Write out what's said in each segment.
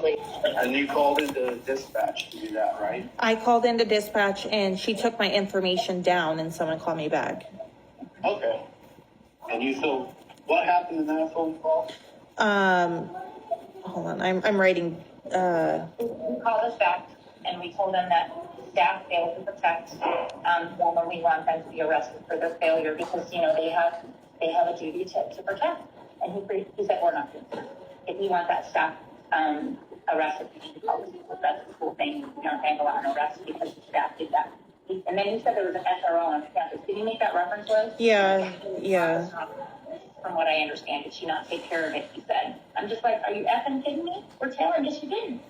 obviously. And you called into dispatch to do that, right? I called into dispatch and she took my information down and someone called me back. Okay. And so what happened in that phone call? Hold on, I'm writing, He called us back and we told them that staff failed to protect, them when we want them to be arrested for their failure because, you know, they have a duty to protect. And he said, we're not doing that. If you want that staff, arrested, you need to call the school. That's the school thing. You don't handle an arrest because the staff did that. And then you said there was an SRO on campus. Did you make that reference, Liz? yeah. From what I understand, did she not take care of it? He said. I'm just like, are you effing kidding me? We're telling you she didn't.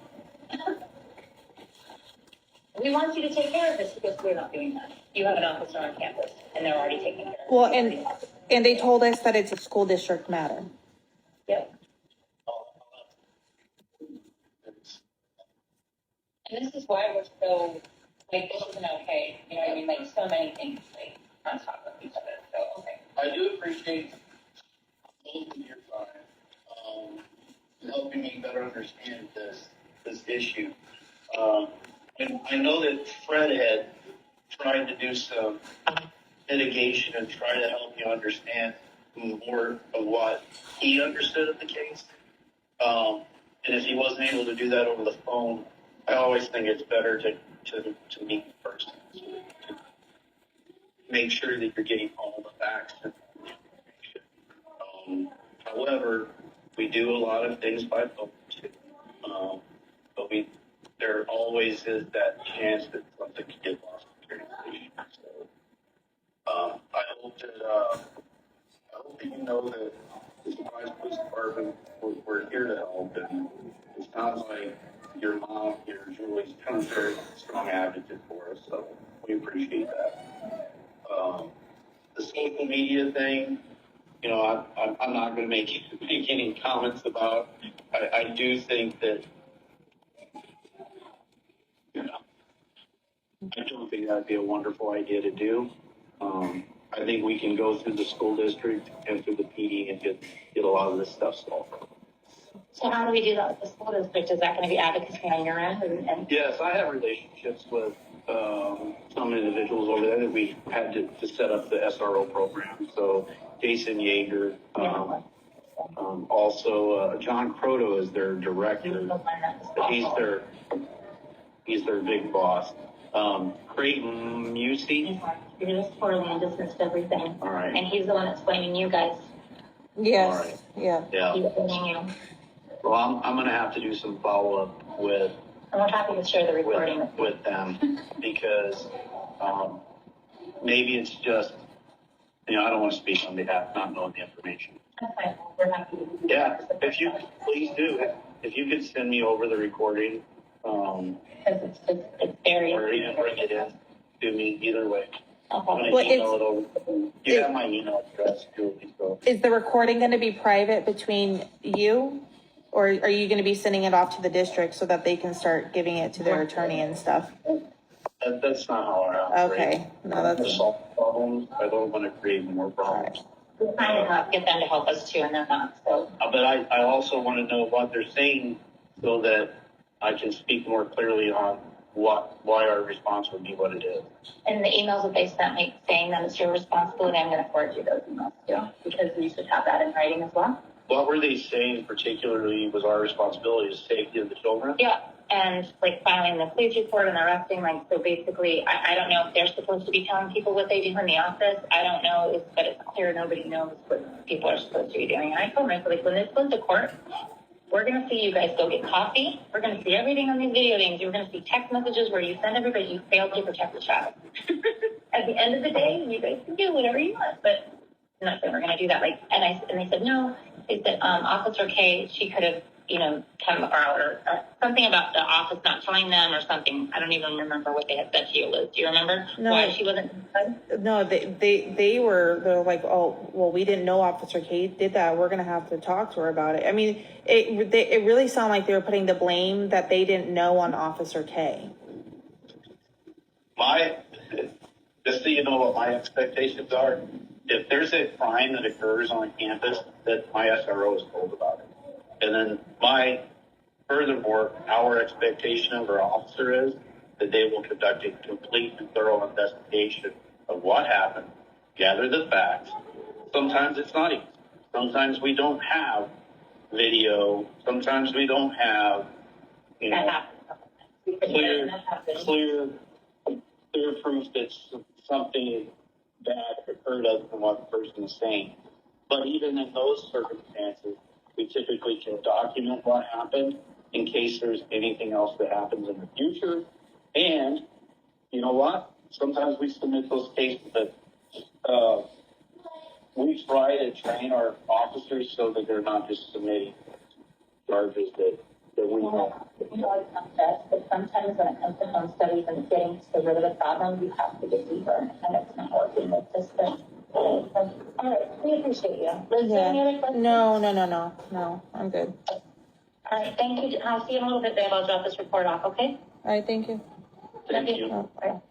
We want you to take care of this because we're not doing that. You have an officer on campus, and they're already taking care of it. Well, and they told us that it's a school district matter. Yep. And this is why we're so, like, this isn't okay. You know what I mean? Like, so many things, like, on top of each other. So, okay. I do appreciate both of your time in helping me better understand this issue. And I know that Fred had tried to do some mitigation and try to help you understand more of what he understood of the case. And if he wasn't able to do that over the phone, I always think it's better to meet in person, to make sure that you're getting all the facts and information. However, we do a lot of things by phone too, but there always is that chance that something could get lost in communication. So, I hope that you know that the Surprise Police Department, we're here to help, and it sounds like your mom here, Julie's kind of very strong advocate for us, so we appreciate that. The social media thing, you know, I'm not going to make any comments about. I do think that, you know, I don't think that'd be a wonderful idea to do. I think we can go through the school district and through the PD and get a lot of this stuff solved. So how do we do that with the school district? Is that going to be advocacy on your end? Yes, I have relationships with some individuals over there that we had to set up the SRO program. So Jason Yeager, also John Croto is their director. He's their big boss. Creighton Musey. He just poorly and dismissed everything. All right. And he's the one that's blaming you guys. Yes. Right. Yeah. He's blaming you. Well, I'm going to have to do some follow-up with. And we're happy to share the recording with them because maybe it's just, you know, I don't want to speak on behalf of not knowing the information. That's fine. We're happy to do that. Yeah, if you please do. If you could send me over the recording. Because it's very. Or even bring it in to me, either way. Okay. Well, email it over. You have my email address, Julie. So. Is the recording going to be private between you? Or are you going to be sending it off to the district so that they can start giving it to their attorney and stuff? That's not how I operate. Okay. No, that's... To solve problems. I don't want to create more problems. We're trying to get them to help us too, and they're not. So. But I also want to know what they're saying so that I can speak more clearly on why our response would be what it is. And the emails that they sent me saying that it's your responsibility, I'm going to forward you those emails too, because we should have that in writing as well. What were they saying particularly was our responsibility is safety of the children? Yeah, and like filing the police report and arresting, like, so basically, I don't know if they're supposed to be telling people what they do in the office. I don't know, but it's clear nobody knows what people are supposed to be doing. And I told myself, like, when this goes to court, we're going to see you guys go get coffee. We're going to see everything on these video games. You're going to see text messages where you send everybody you failed to protect the child. At the end of the day, you guys can do whatever you want, but I'm not saying we're going to do that. Like, and they said, no. They said, Officer K, she could have, you know, come or something about the office not telling them or something. I don't even remember what they had said to you, Liz. Do you remember why she wasn't? No, they're like, oh, well, we didn't know Officer K did that. We're going to have to talk to her about it. I mean, it really sounded like they were putting the blame that they didn't know on Officer K. Just so you know what my expectations are, if there's a crime that occurs on campus, that my SRO is told about it. And then my Furthermore, our expectation of our officer is that they will conduct a complete and thorough investigation of what happened, gather the facts. Sometimes it's not easy. Sometimes we don't have video. Sometimes we don't have, you That know, happens. clear proof that something bad occurred other than what the person is saying. But even in those circumstances, we typically can document what happened in case there's anything else that happens in the future. And you know what? Sometimes we submit those cases that we try to train our officers so that they're not just submitting charges that we have. You know, it's not best, but sometimes when it comes to home studies and getting to the root of the problem, you have to get deeper, and it's not working with this thing. All right, we appreciate you. Liz, any other questions? No, I'm good. All right, thank you. I'll see you in a little bit, babe. I'll drop this report off, okay? All right, thank you. Thank you. Oh, All right.